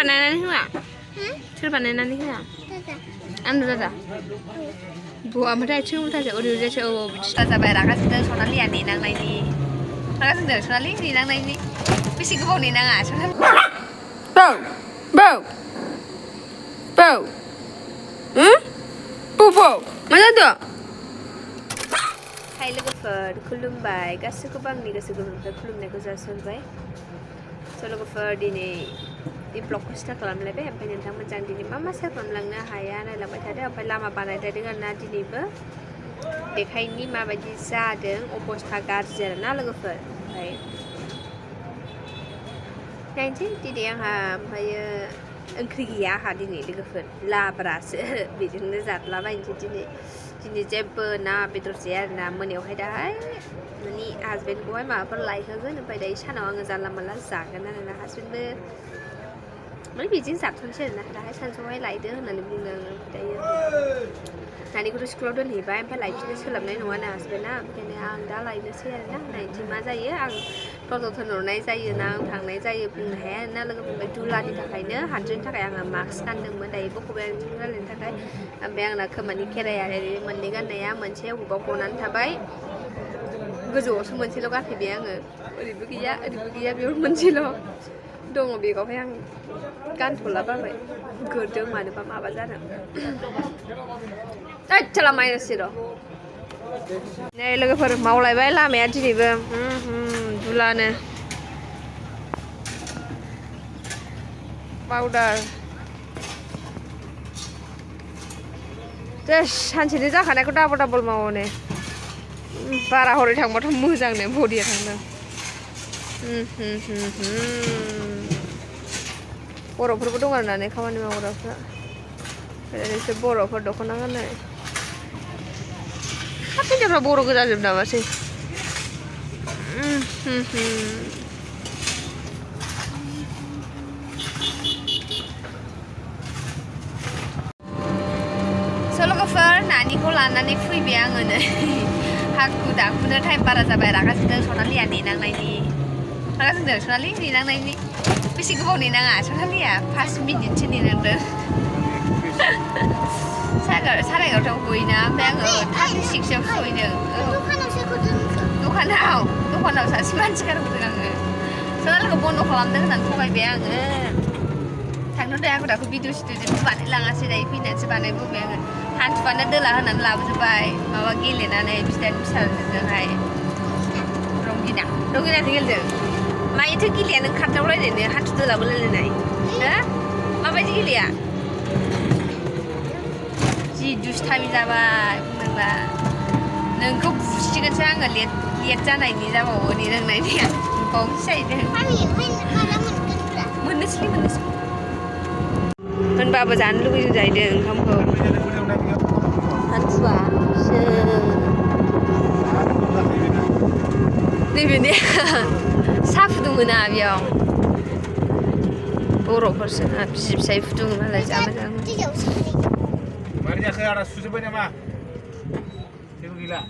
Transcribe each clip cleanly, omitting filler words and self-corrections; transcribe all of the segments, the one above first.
बानायनानै होआ सोर बानायनानै होआ आंनो दादा बुआ ओमफ्राय आथिं उल्थासो ओरै ओरैसो औ बिदि स्टार्ट जाबाय रागा जोंदों सनालिया नेनांनायनि रागा जोंदों सनालि नेनांनायनि बेसे गोबाव नेनाङा सनालि बौ बौ बौ बौ मा जादों हाय लोगोफोर खुलुमबाय गासैखौबो आंनि गोसो गोरबोनिफ्राय खुलुमनायखौ जासिहरबाय लोगोफोर दिनै ब्लगखौ स्टार्ट खालामलायबाय ओमफ्राय नोंथां मोजां दिनै मा मा सेयार खालामलांनो हाया नायलांबाय थादों ओमफ्राय लामा बानायलायदों आरोना दिनैबो बेखायनो माबायदि जादों अबस्था गाज्रि आरोना लोगोफोर ओमफ्राय नायनोसै दिनै आंहा ओमफ्रायो ओंख्रि गैया आंहा दिनै लोगोफोर लाब्रासो बेजोंनो जाद्लाबायनोसै दिनै जेबो ना बेदर जाया आरोना मोनायावहाय दाहाय माने हासबेन्डखौहाय माबाफोर लायहोगोन ओमफ्राय दायो सानाव आङो जानला मोनला जागोन आरोना हासबेन्डबो माने बिदिनो जाथ'नोसै आरोना दाहाय सानसुआवहाय लायदो होननानै बुंदों ओमफ्राय दायो नानिखौथ' स्कुलाव दोनहैबाय ओमफ्राय लायफिननो सोलाबनाय नङाना हासबेन्डआ ओंखायनो आं दा लायनोसै आरोना नायनोसै मा जायो आं टट' थिनहरनाय जायो ना आं थांनाय जायो बुंनो हाया आरोना लोगोफोर दुलानि थाखायनो हानद्रेनि थाखाय आङो मास्क गानदोंमोन दायो बख'बाय रायलायनो थाखाय ओमफ्राय आंना खोमानि खेराया ओरै मोननै गाननाया मोनसे अबेबा गनानै थाबाय गोजौआवसो मोनसेल' गानफैबाय आङो ओरैबो गैया बेयाव मोनसेल' दङ बेगावहाय आं गानथ'ला बाबाय गोरदों मानोबा माबा जादों चला माइनसै र' नै लोगोफोर मावलायबाय लामाया दिनैबो दुलानो पाउडार सानसेनो जाखानायखौ डाबल मावो ने बारा हरै थांबाथ' मोजांनो बडिया थांदों बर'फोरबो दं आरोना ने खामानि मावग्राफ्रा एसे बर'फोर दख'ना गाननाय हाब हिन्जावफ्रा बर' गोजाजोब नामासै लोगोफोर नानिखौ लानानै फैबाय आङो नै हाखु दाखुनो टाइम बारा जाबाय रागा जोंदों सनालिया नेनांनायनि रागा जोंदों सनालि नेनांनायनि बेसे गोबाव नेनाङा सनालिया 5 मिनिटसो नेनांदों साराय 11टायाव गयोना ओमफ्राय आङो 36आव सहैदों दखानाव सासे मानसि गारबोदों आङो सनालिखौ बन्द' खालामदों होननानै थगायबाय आङो थांनो दे आंखौ दाखौ भिडिअ जेबो बानायलाङासै दायो फैनानैसो बानायबोबाय आङो हान्थुआनो दोला होनानै लाबोजोब्बाय माबा गेलेनानै बिदानि फिसाजोजोंहाय रंगिनाजों गेलेदों मायोथो गेलेया नों खारदावलायनो हान्थु दोलाबो लायलायनाय हो माबायदि गेलेया जि दुस्थामि जाबाय बुंदोंबा नोंखौ बुसिगोनसो आङो लेट जानायनि जाबावो नेनांनायनि आं बावसो जाहैदों मोननोसै होनबाबो जानो लुबैदों जाहैदों ओंखामखौ हान्थुआ नैबे ने साहा फुदुङोना बेयाव बर'फोरसो बिसि फिसाय फुदुङो मालाय जा मोजां मारै जाखो आदा सुजोब्बाय नामा जेबो गैला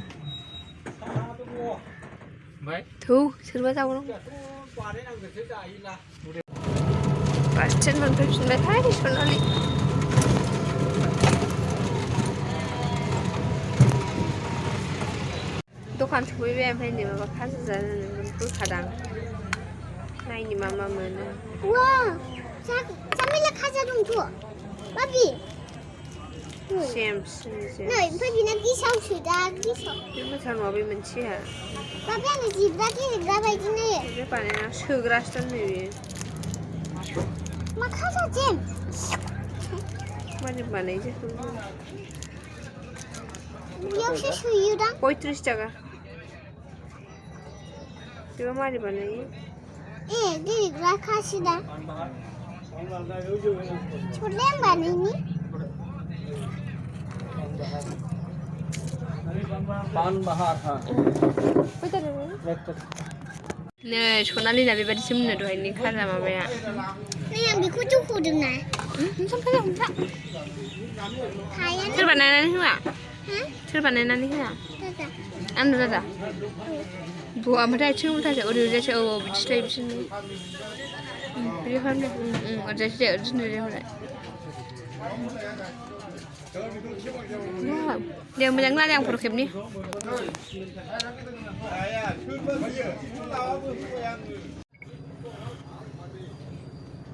ओमफ्राय थौ सोरबा जाबावनांगौ बास्टेन मोनफैफिनबायहाय सनालि दखान सफैबाय ओमफ्राय नै माबा खाजा जानो बोखादां नायनि मा मोनो खाजा दंथ' बाबि सेमसो नै ओमफ्राय बिना गेसावसो दा गेसाव बे मोजां नङा बे मोनसेया बाबि आङो जिब्रा गेलेग्रा बायदि नायो बे बानायना सोग्रासो नै बेयो मा खाजा जेम मारै बानायो जेखौ बेयावसो सोयोदां 35 टाका बेबा मारै बानायो गेलेग्रा खासिदा छोड़ले आं बानायनि नै सनालिना बेबादिसो मोनो दहायनि खाजा माबाया नै आं बेखौ जौखौदोंना सोर बानायनानै होआ सोर बानायनानै होआ आंनो दादा बुआ ओमफ्राय आथिं उल्थासो ओरै ओरैसो औ बिदिसो बिसोरनो बिदि खालामदो अरजासे अरजासे हराय दे मोजां लादों आं फट' खेबनि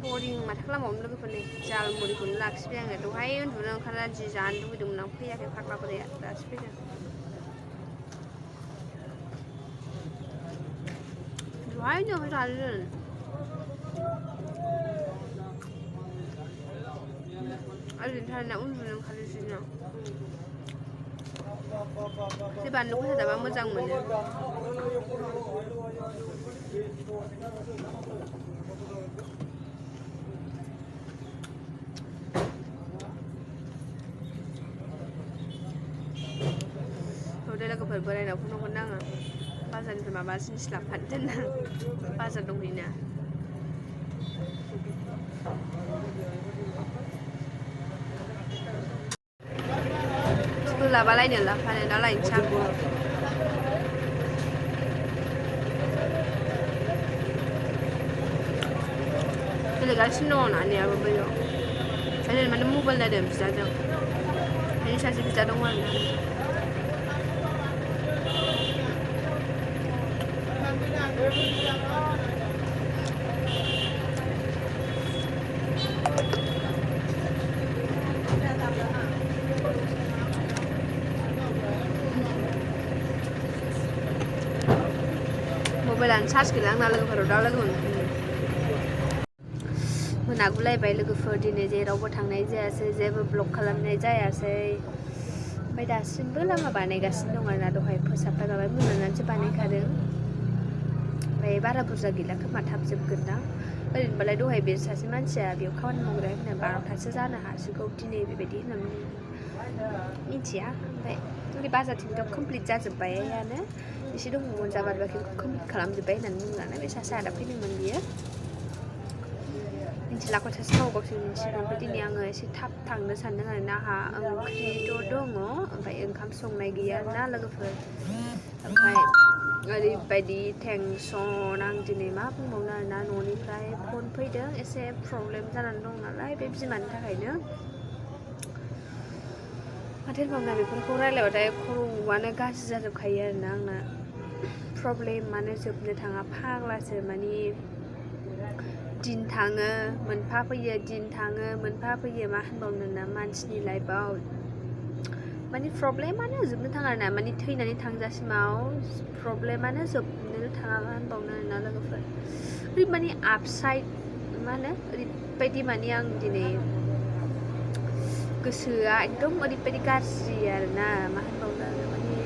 बरिं माथो खालामबावनो लोगोफोरनि जाल मुरिखौनो लाखिबाय आङो दहाय उन्दुनो ओंखारना जि जानो लुबैदोंमोन आं फैयाखै फाग्ला बोराया दासो फैदों दहायनो जादों ओरैनो थाना उन्दुनो ओंखारनोसै ना एसे बानलु गोसा जाबा मोजां मोनो लोगोफोर बोरायनाव फन हरनो आङो बाजारनिफ्राय माबा जिनिस लाबोफानो दोनदां बाजार दंहैना सोलाबालायनो लाफानो दा लायनोसै आं गेलेगासिनो दङ नानियाबो बैयाव सासे माने मबाइल नायदों बिदाजों बेनि सासे बिदा दङ आरोना मबाइलानो चार्ज गैला आंना लोगोफोराव दा लोगो मोनागुलायबाय लोगोफोर दिनै जेरावबो थांनाय जायासै जेबो ब्लग खालामनाय जायासै ओमफ्राय दासिमबो लामा बानायगासिनो दं आरोना दहाय फोसाबबाय माबाय मोनानानैसो बानायखादों ओमफ्राय बारा बुरजा गैला खोमा थाब जोबगोन दां ओरैनोबालाय दहाय बे सासे मानसिया बेयाव खामानि मावग्रा होनना 12थासो जानो हासिगौ दिनै बेबायदि होननानै मिथिया ओमफ्राय जोंनि बाजारथिंथ' कमप्लिट जाजोब्बायानो एसे दंबावोमोन जाबाय बाखिखौ कमप्लिट खालामजोब्बाय होननानै बुंलाना बे सासे आदा फैदोंमोन बियो मिथिला खयथासो मावो गावसोर मिथिगौ ओमफ्राय दिनै आङो एसे थाब थांनो सानदों आरोना आंहा ओंख्रिथ' दङ ओमफ्राय ओंखाम संनाय गैया ना लोगोफोर ओमफ्राय ओरैबायदि टेनसन आं दिनै मा बुंबावनो आरोना न'निफ्राय फन फैदों एसे प्रब्लेम जानानै दं नालाय बे बिमानि थाखायनो माथो होनबावनो बेफोरखौ रायलायबाथाय खर'आनो गाज्रि जाजोबखायो आरोना आंना प्रब्लेमानो जोबनो थाङा फाग्लासो मानि दिन थाङो मोनफा फैयो दिन थाङो मोनफा फैयो मा होनबावनो ना मानसिनि लाइफआव मानि प्रब्लेमानो जोबनो थाङा आरोना मानि थैनानै थांजासिमाव प्रब्लेमानो जोबनो थाङा मा होनबावनो आरोना लोगोफोर ओरैबायदि मानि आपसाइड मा होनो ओरैबायदि मानि आं दिनै गोसोआ एकदम ओरैबायदि गाज्रि आरोना मा होनबावनो आरो मानि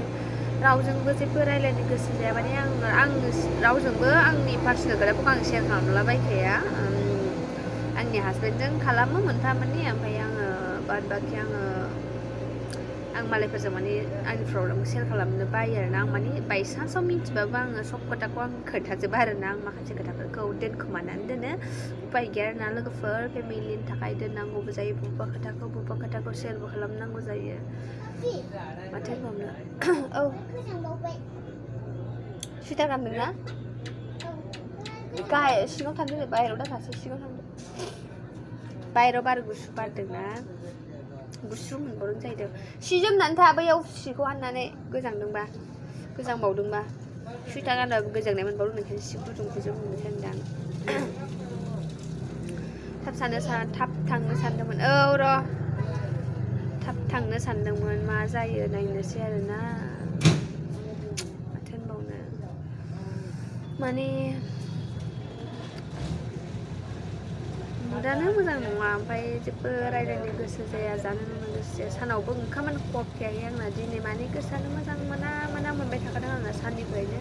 रावजोंबो जेबो रायलायनो गोसो जाया माने आं रावजोंबो आंनि पार्सनेल खोथाखौ आं शेयार खालामलाबायखाया आंनि हासबेन्डजों खालामो मोनफा मोननै ओमफ्राय आङो बाद बाखि आं मालायफोरजों माने आंनि प्रब्लेमखौ शेयार खालामनो बायो आरोना आं माने बायसान्सआव मिथिबाबो आङो सब खोथाखौ आं खोन्थाजोबा आरोना आं माखासे खोथाफोरखौ दोनखोमानानै दोनो उपाय गैया आरोना लोगोफोर फेमिलिनि थाखाय दोननांगौबो जायो बबेबा खोथाखौ शेयारबो खालामनांगौ जायो माथो होनबावनो औ सुइटार गानदों ना गाहाय सिङाव थांदो बाहेरायाव दाथासै सिङाव थांदो बाहेरायाव बार गुसु बारदोंना गुसु मोनबावदों जाहैदों सि जोमनानै था बैयाव सिखौ हाननानै गोजांबावदोंबा सुइटार गानबाबो गोजांनाय मोनबावदों ओंखायनो सि गुदुंखौ जोमनो सानदां थाब थांनो सानदोंमोन औ र' थाब थांनो सानदोंमोन मा जायो नायनोसै आरोना माथो होनबावनो माने मुदानो मोजां नङा ओमफ्राय जेबो रायलायनो गोसो जाया जानो लोंनो गोसो जाया सानावबो ओंखामानो खहाबखायाखै आंना दिनै माने गोसोआनो मोजां मोना मोनबाय थाखादों आंना साननिफ्रायनो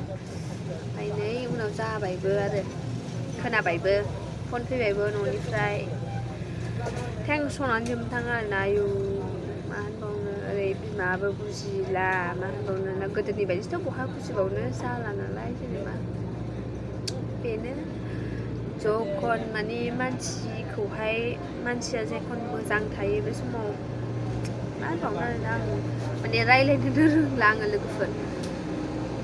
ओमफ्राय नै उनाव जाबायबो आरो खोनाबायबो फन फैबायबो न'निफ्राय टेनसनानो जोबनो थाङा आरोना आयु मा होनबावनो ओरै बिमायाबो बुजिला मा होनबावनो ना गोदोनि बायदिथ' बहा बुजिबावनो जाला नालाय जेनेबा बेनो जखन माने मानसिया जेखन मोजां थायो बे समाव मा होनबावनो आरोना आं माने रायलायनोनो रोंला आङो लोगोफोर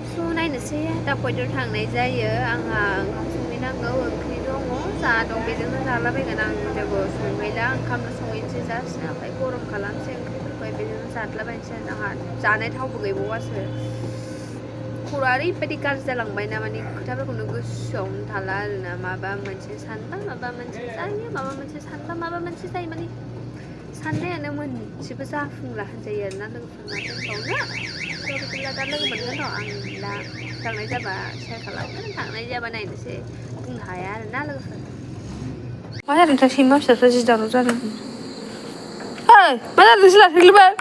स' नायनोसै दा खयथायाव थांनाय जायो आंहा ओंखाम संहैनांगौ ओंख्रि दङ जा दं बेजोंनो जालाबायगोन आं जेबो संहैला ओंखामल' संहैनोसै जास्ट ओमफ्राय गरम खालामसै ओंख्रिफोरखौहाय बेजोंनो जाद्लाबायनोसै आंहा जानाय थावबो गैबावासो खर'आ ओरैबायदि गाज्रि जालांबाय ना माने खोथाफोरखौनो गोसोआवनो थाला आरोना माबा मोनसे सानबा माबा मोनसे जायो माबा मोनसे सानबा माबा मोनसे जायो माने साननायानो मोनसेबो जाफुंला होनजायो आरोना लोगोफोरना दोनबावनो बिदिब्ला दा लोगो मोनगोन र' आं दा थांनाय जाबा शेयार खालामगोन थांनाय जाबा नायनोसै बुंनो हाया आरोना लोगोफोर मा जादोंथाय सैमा फिसाफ्रा जि दावराव जादों ओइ मा जादों नोंसोर लाथेग्लिबाय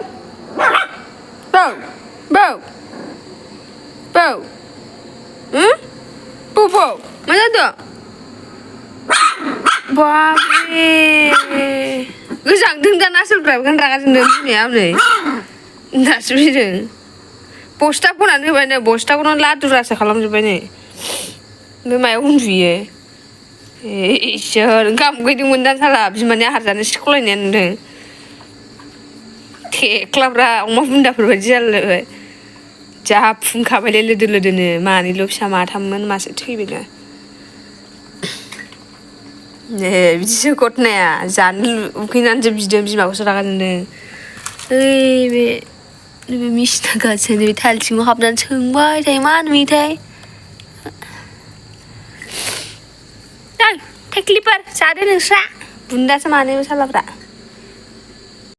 बाव बाव बाव बाव मा जादों बाबरे गोजांदों दाना सोरफ्राबो रागा जोंदों बिमाया नै दासो फैदों बस्था बनानै होबाय नै बस्थाखौनो लादुरासो खालामजोब्बाय नै बे मायाव उन्दुयो इसोर ओंखाम उखैदोंमोन दा साला बिमानि आहार जानो सिख'लायनाया नुदों थेख्लाब्रा अमा बुन्दाफोर बायदि जालायबाय जा फुंखाबायलै लोदो लोदोनो मानैल' फिसा माथाममोन मासे थैबायना ए बिदिसो घटनाया जानो उखैनानैसो बिदों बिमाखौसो रागा जोंदों ओइ बे नैबे मिस्टा गासै नैबे थाइल सिङाव हाबनानै सोंबाय थायो मा नुयोथाय थेख्लिफोर जादो नोंस्रा बुन्दासो मानैबो सालाफ्रा